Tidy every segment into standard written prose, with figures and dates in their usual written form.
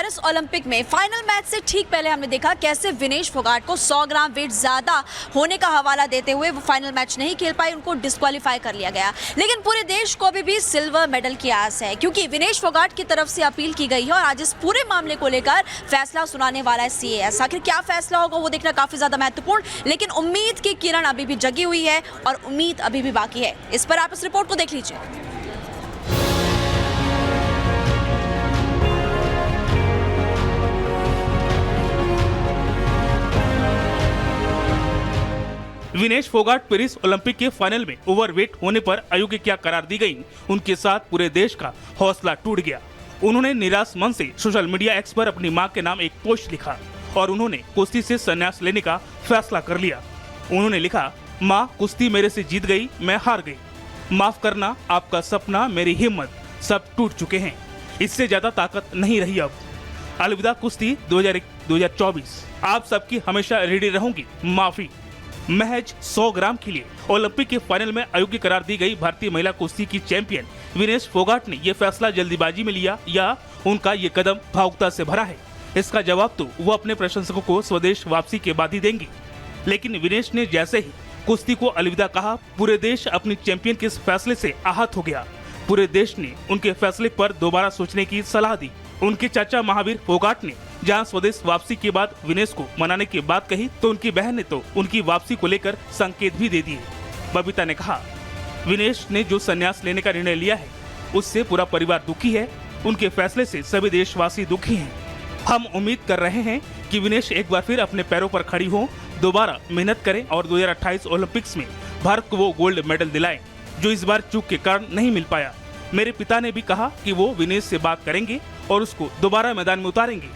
Paris Olympic में final match से ठीक पहले हमने देखा कैसे विनेश फोगाट को 100 ग्राम वेट ज्यादा होने का हवाला देते हुए वो फाइनल मैच नहीं खेल पाई, उनको डिस्क्वालीफाई कर लिया गया। लेकिन पूरे देश को अभी भी सिल्वर मेडल की आस है, क्योंकि विनेश फोगाट की तरफ से अपील की गई है और आज इस पूरे मामले को लेकर फैसला सुनाने वाला है CAS। आखिर क्या फैसला होगा वो देखना काफी ज्यादा महत्वपूर्ण, लेकिन उम्मीद की किरण अभी भी जगी हुई है और उम्मीद अभी भी बाकी है। इस पर आप इस रिपोर्ट को देख लीजिए। विनेश फोगाट पेरिस ओलंपिक के फाइनल में ओवरवेट होने पर अयोग्य क्या करार दी गई, उनके साथ पूरे देश का हौसला टूट गया। उन्होंने निराश मन से सोशल मीडिया एक्स पर अपनी मां के नाम एक पोस्ट लिखा और उन्होंने कुश्ती से संन्यास लेने का फैसला कर लिया। उन्होंने लिखा, मां कुश्ती मेरे से जीत गई, मैं हार गई, माफ करना, आपका सपना, मेरी हिम्मत सब टूट चुके हैं, इससे ज्यादा ताकत नहीं रही अब। अलविदा कुश्ती 2024। आप सबकी हमेशा रेडी रहूंगी, माफी। महज 100 ग्राम के लिए ओलंपिक के फाइनल में अयोग्य करार दी गई भारतीय महिला कुश्ती की चैंपियन विनेश फोगाट ने यह फैसला जल्दीबाजी में लिया या उनका ये कदम भावुकता से भरा है, इसका जवाब तो वो अपने प्रशंसकों को स्वदेश वापसी के बाद ही देंगी। लेकिन विनेश ने जैसे ही कुश्ती को अलविदा कहा, पूरे देश अपनी चैंपियन के इस फैसले से आहत हो गया। पूरे देश ने उनके फैसले पर दोबारा सोचने की सलाह दी। उनके चाचा महावीर फोगाट ने जहां स्वदेश वापसी के बाद विनेश को मनाने की बात कही, तो उनकी बहन ने तो उनकी वापसी को लेकर संकेत भी दे दिए। बबीता ने कहा, विनेश ने जो संन्यास लेने का निर्णय लिया है उससे पूरा परिवार दुखी है, उनके फैसले से सभी देशवासी दुखी हैं। हम उम्मीद कर रहे हैं कि विनेश एक बार फिर अपने पैरों पर खड़ी हो, दोबारा मेहनत करें और 2028 ओलंपिक्स में भारत को वो गोल्ड मेडल दिलाएं जो इस बार चूक के कारण नहीं मिल पाया। मेरे पिता ने भी कहा कि वो विनेश से बात करेंगे और उसको दोबारा मैदान में उतारेंगे।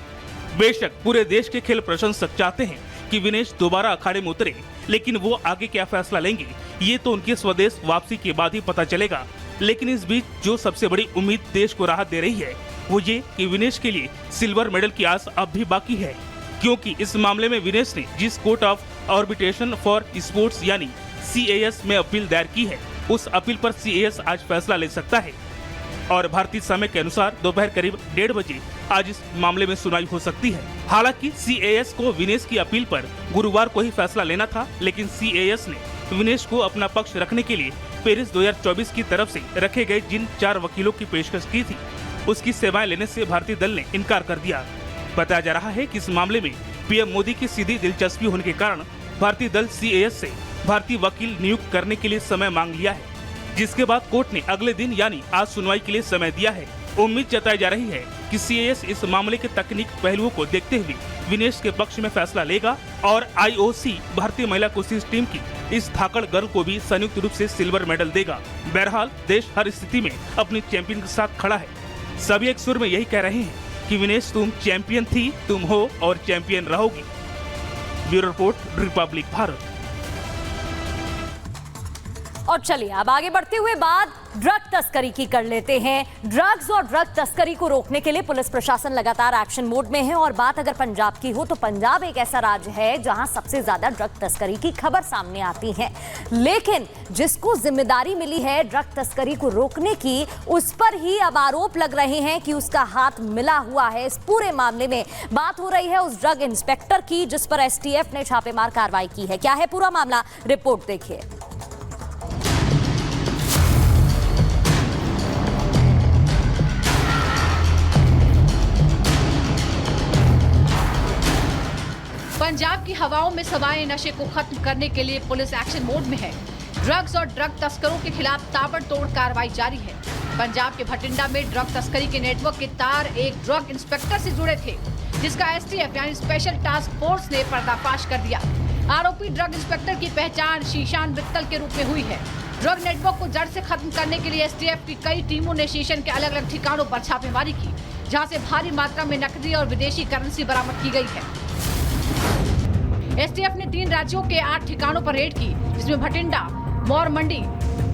बेशक पूरे देश के खेल प्रशंसक चाहते हैं कि विनेश दोबारा अखाड़े में उतरे, लेकिन वो आगे क्या फैसला लेंगे ये तो उनके स्वदेश वापसी के बाद ही पता चलेगा। लेकिन इस बीच जो सबसे बड़ी उम्मीद देश को राहत दे रही है वो ये कि विनेश के लिए सिल्वर मेडल की आस अब भी बाकी है, क्योंकि इस मामले में विनेश ने जिस court of arbitration for sports यानी CAS में अपील दायर की है, उस अपील पर CAS आज फैसला ले सकता है और भारतीय समय के अनुसार दोपहर करीब 1:30 बजे आज इस मामले में सुनवाई हो सकती है। हालांकि CAS को विनेश की अपील पर गुरुवार को ही फैसला लेना था, लेकिन CAS ने विनेश को अपना पक्ष रखने के लिए पेरिस 2024 की तरफ से रखे गए जिन 4 वकीलों की पेशकश की थी, उसकी सेवाएं लेने से भारतीय दल ने इनकार कर दिया। बताया जा रहा है कि इस मामले में PM मोदी की सीधी दिलचस्पी होने के कारण भारतीय दल CAS से भारतीय वकील नियुक्त करने के लिए समय मांग लिया है, जिसके बाद कोर्ट ने अगले दिन यानी आज सुनवाई के लिए समय दिया है। उम्मीद जताई जा रही है कि CAS इस मामले के तकनीक पहलुओं को देखते हुए विनेश के पक्ष में फैसला लेगा और IOC भारतीय महिला कुश्ती टीम की इस धाकड़ गर्ल को भी संयुक्त रूप से सिल्वर मेडल देगा। बहरहाल देश हर स्थिति में अपनी चैंपियन के साथ खड़ा है। सभी एक सुर में यही कह रहे हैं कि विनेश तुम चैंपियन थी, तुम हो और चैंपियन रहोगी। Bureau report, Republic Bharat. और चलिए अब आगे बढ़ते हुए बात ड्रग तस्करी की कर लेते हैं। ड्रग्स और ड्रग तस्करी को रोकने के लिए पुलिस प्रशासन लगातार एक्शन मोड में है और बात अगर पंजाब की हो तो पंजाब एक ऐसा राज्य है जहां सबसे ज्यादा ड्रग तस्करी की खबर सामने आती है। लेकिन जिसको जिम्मेदारी मिली है ड्रग तस्करी को रोकने की, उस पर ही अब आरोप लग रहे हैं कि उसका हाथ मिला हुआ है इस पूरे मामले में। बात हो रही है उस ड्रग इंस्पेक्टर की जिस पर STF ने छापेमार कार्रवाई की है। क्या है पूरा मामला, रिपोर्ट देखिए। पंजाब की हवाओं में समाये नशे को खत्म करने के लिए पुलिस एक्शन मोड में है। ड्रग्स और ड्रग तस्करों के खिलाफ ताबड़तोड़ कार्रवाई जारी है। पंजाब के भटिंडा में ड्रग तस्करी के नेटवर्क के तार एक ड्रग इंस्पेक्टर से जुड़े थे, जिसका STF यानी स्पेशल टास्क फोर्स ने पर्दाफाश कर दिया। आरोपी ड्रग इंस्पेक्टर की पहचान शीशान बित्तल के रूप में हुई है। ड्रग नेटवर्क को जड़ से खत्म करने के लिए STF की कई टीमों ने शीशन के अलग अलग ठिकानों पर छापेमारी की, जहाँ से भारी मात्रा में नकदी और विदेशी करेंसी बरामद की गई है। STF ने 3 राज्यों के 8 ठिकानों पर रेड की, जिसमें भटिंडा, मौर मंडी,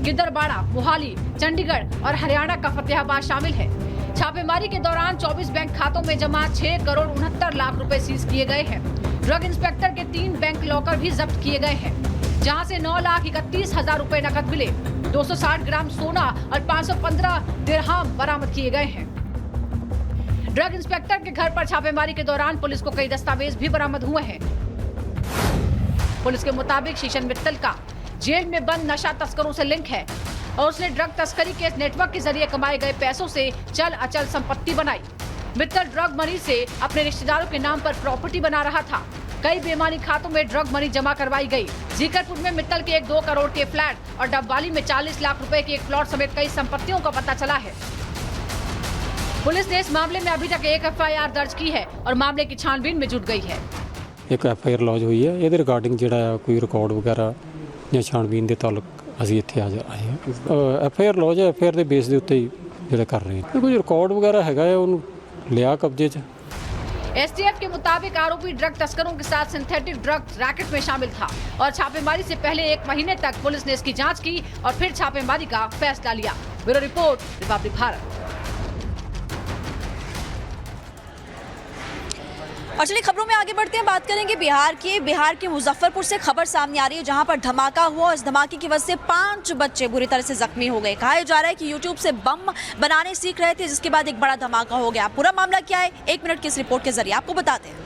गिद्दरबाड़ा, मोहाली, चंडीगढ़ और हरियाणा का फतेहाबाद शामिल है। छापेमारी के दौरान 24 बैंक खातों में जमा 6 करोड़ 69 लाख रुपए सीज किए गए हैं। ड्रग इंस्पेक्टर के 3 बैंक लॉकर भी जब्त किए गए हैं, जहां से 9,31,000 रुपए नकद मिले, 260 ग्राम सोना और 515 दिरहाम बरामद किए गए हैं। ड्रग इंस्पेक्टर के घर पर छापेमारी के दौरान पुलिस को कई दस्तावेज भी बरामद हुए हैं। पुलिस के मुताबिक शीशन मित्तल का जेल में बंद नशा तस्करों से लिंक है और उसने ड्रग तस्करी के नेटवर्क के जरिए कमाए गए पैसों से चल अचल संपत्ति बनाई। मित्तल ड्रग मनी से अपने रिश्तेदारों के नाम पर प्रॉपर्टी बना रहा था। कई बेईमानी खातों में ड्रग मनी जमा करवाई गई। जीकरपुर में मित्तल के 2 करोड़ के फ्लैट और डबवाली में 40 लाख रुपए के एक प्लॉट समेत कई संपत्तियों का पता चला है। पुलिस ने इस मामले में अभी तक 1 FIR दर्ज की है और मामले की छानबीन में जुट गई है। एक FIR लॉज हुई है। ਇਹਦੇ ਰਿਗਾਰਡਿੰਗ ਜਿਹੜਾ ਕੋਈ ਰਿਕਾਰਡ ਵਗੈਰਾ ਜਾਂ ਛਾਣਬੀਨ ਦੇ ਤਾਲੁਕ ਅਸੀਂ ਇੱਥੇ ਆਏ ਹਾਂ। FIR ਲੌਜ ਹੈ। FIR ਦੇ ਬੇਸ ਦੇ ਉੱਤੇ ਹੀ ਜਿਹੜਾ ਕਰ ਰਹੇ ਹਾਂ। ਕੋਈ ਰਿਕਾਰਡ ਵਗੈਰਾ ਹੈਗਾ ਹੈ ਉਹਨੂੰ ਲਿਆ ਕਬਜ਼ੇ 'ਚ। STF के मुताबिक आरोपी ड्रग तस्करों के साथ सिंथेटिक ड्रग रैकेट में शामिल था और छापेमारी से पहले 1 महीने तक पुलिस ने इसकी जांच की और फिर छापेमारी का फैसला लिया। Bureau report, Republic Bharat. और चलिए खबरों में आगे बढ़ते हैं, बात करेंगे बिहार के मुजफ्फरपुर से खबर सामने आ रही है जहां पर धमाका हुआ और इस धमाके की वजह से 5 बच्चे बुरी तरह से जख्मी हो गए। कहा जा रहा है कि यूट्यूब से बम बनाने सीख रहे थे जिसके बाद एक बड़ा धमाका हो गया। पूरा मामला क्या है 1 मिनट की इस रिपोर्ट के जरिए आपको बताते हैं।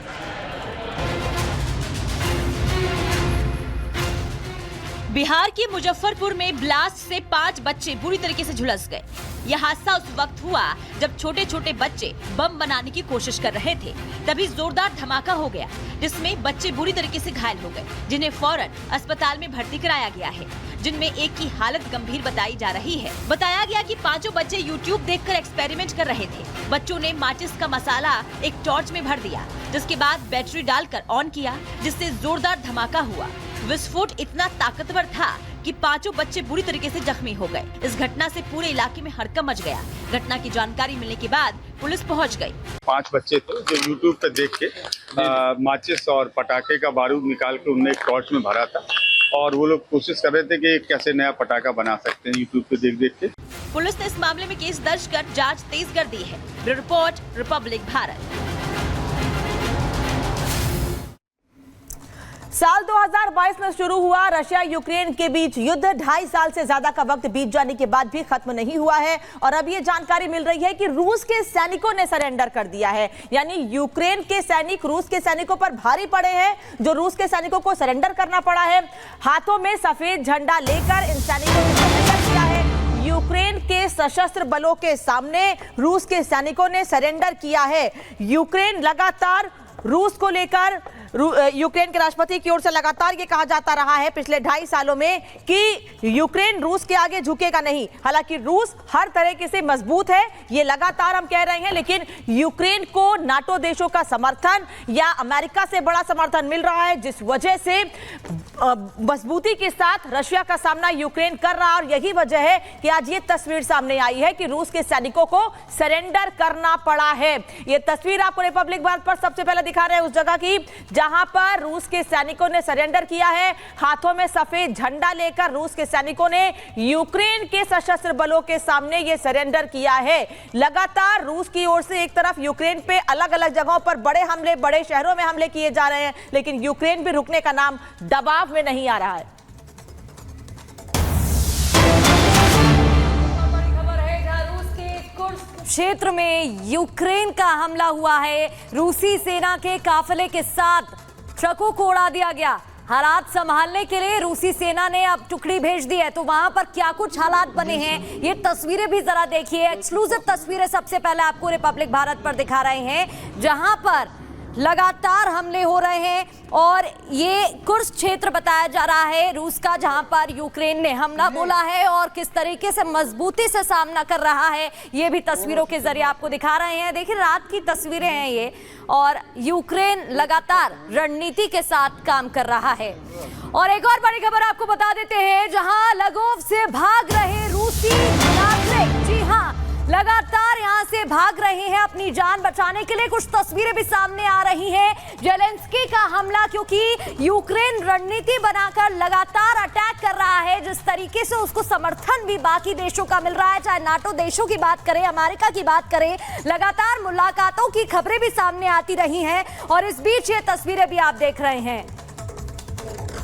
बिहार के मुजफ्फरपुर में ब्लास्ट से 5 बच्चे बुरी तरीके से झुलस गए। यह हादसा उस वक्त हुआ जब छोटे छोटे बच्चे बम बनाने की कोशिश कर रहे थे। तभी जोरदार धमाका हो गया जिसमें बच्चे बुरी तरीके से घायल हो गए जिन्हें फौरन अस्पताल में भर्ती कराया गया है, जिनमें एक की हालत गंभीर बताई जा रही है। बताया गया कि 5 बच्चे यूट्यूब देखकर एक्सपेरिमेंट कर रहे थे। बच्चों ने माचिस का मसाला एक टॉर्च में भर दिया जिसके बाद बैटरी डालकर ऑन किया जिससे जोरदार धमाका हुआ। विस्फोट इतना ताकतवर था कि 5 बच्चे बुरी तरीके से जख्मी हो गए। इस घटना से पूरे इलाके में हड़कंप मच गया। घटना की जानकारी मिलने के बाद पुलिस पहुंच गई। 5 बच्चे थे जो यूट्यूब पे देख के माचिस और पटाखे का बारूद निकाल के उनने एक टॉर्च में भरा था और वो लोग कोशिश कर रहे थे कि कैसे नया पटाखा बना सकते हैं यूट्यूब पे देख देख के। पुलिस ने इस मामले में केस दर्ज कर जांच तेज कर दी है। Bureau report, Republic Bharat. साल 2022 में शुरू हुआ रशिया यूक्रेन के बीच युद्ध 2.5 साल से ज्यादा का वक्त बीत जाने के बाद भी खत्म नहीं हुआ है और अब ये जानकारी मिल रही है कि रूस के सैनिकों ने सरेंडर कर दिया है। यानी यूक्रेन के सैनिक रूस के सैनिकों पर भारी पड़े हैं। जो रूस के सैनिकों को सरेंडर करना पड़ा है, हाथों में सफेद झंडा लेकर इन सैनिकों ने सरेंडर किया है। यूक्रेन के सशस्त्र बलों के सामने रूस के सैनिकों ने सरेंडर किया है। यूक्रेन लगातार रूस को लेकर यूक्रेन के राष्ट्रपति की ओर से लगातार ये कहा जाता रहा है पिछले 2.5 सालों में कि यूक्रेन रूस के आगे झुकेगा नहीं। हालांकि रूस हर तरीके से मजबूत है, ये लगातार हम कह रहे हैं, लेकिन यूक्रेन को नाटो देशों का समर्थन या अमेरिका से बड़ा समर्थन मिल रहा है जिस वजह से मजबूती के साथ रशिया का सामना यूक्रेन कर रहा है। और यही वजह है कि आज ये तस्वीर सामने आई है कि रूस के सैनिकों को सरेंडर करना पड़ा है। ये तस्वीर आपको रिपब्लिक भारत पर सबसे पहले दिखा रहे हैं उस जगह की जहां पर रूस के सैनिकों ने सरेंडर किया है। हाथों में सफेद झंडा लेकर रूस के सैनिकों ने यूक्रेन के सशस्त्र बलों के सामने ये सरेंडर किया है। लगातार रूस की ओर से एक तरफ यूक्रेन पे अलग अलग जगहों पर बड़े हमले, बड़े शहरों में हमले किए जा रहे हैं, लेकिन यूक्रेन भी रुकने का नाम दबाव में नहीं आ रहा है। क्षेत्र में यूक्रेन का हमला हुआ है। रूसी सेना के काफिले के साथ ट्रकों को उड़ा दिया गया। हालात संभालने के लिए रूसी सेना ने अब टुकड़ी भेज दी है। तो वहां पर क्या कुछ हालात बने हैं, ये तस्वीरें भी जरा देखिए। एक्सक्लूसिव तस्वीरें सबसे पहले आपको रिपब्लिक भारत पर दिखा रहे हैं जहां पर लगातार हमले हो रहे हैं और ये कुर्स्क क्षेत्र बताया जा रहा है रूस का, जहां पर यूक्रेन ने हमला बोला है और किस तरीके से मजबूती से सामना कर रहा है ये भी तस्वीरों के जरिए आपको दिखा रहे हैं। देखिए रात की तस्वीरें हैं ये, और यूक्रेन लगातार रणनीति के साथ काम कर रहा है। और एक और बड़ी खबर आपको बता देते हैं, जहां लगोव से भाग रहे रूसी नागरिक, जी हां, लगातार यहां से भाग रहे हैं अपनी जान बचाने के लिए। कुछ तस्वीरें भी सामने आ रही हैं जेलेंस्की का हमला, क्योंकि यूक्रेन रणनीति बनाकर लगातार अटैक कर रहा है। जिस तरीके से उसको समर्थन भी बाकी देशों का मिल रहा है, चाहे नाटो देशों की बात करें, अमेरिका की बात करें, लगातार मुलाकातों की खबरें भी सामने आती रही हैं और इस बीच ये तस्वीरें भी आप देख रहे हैं।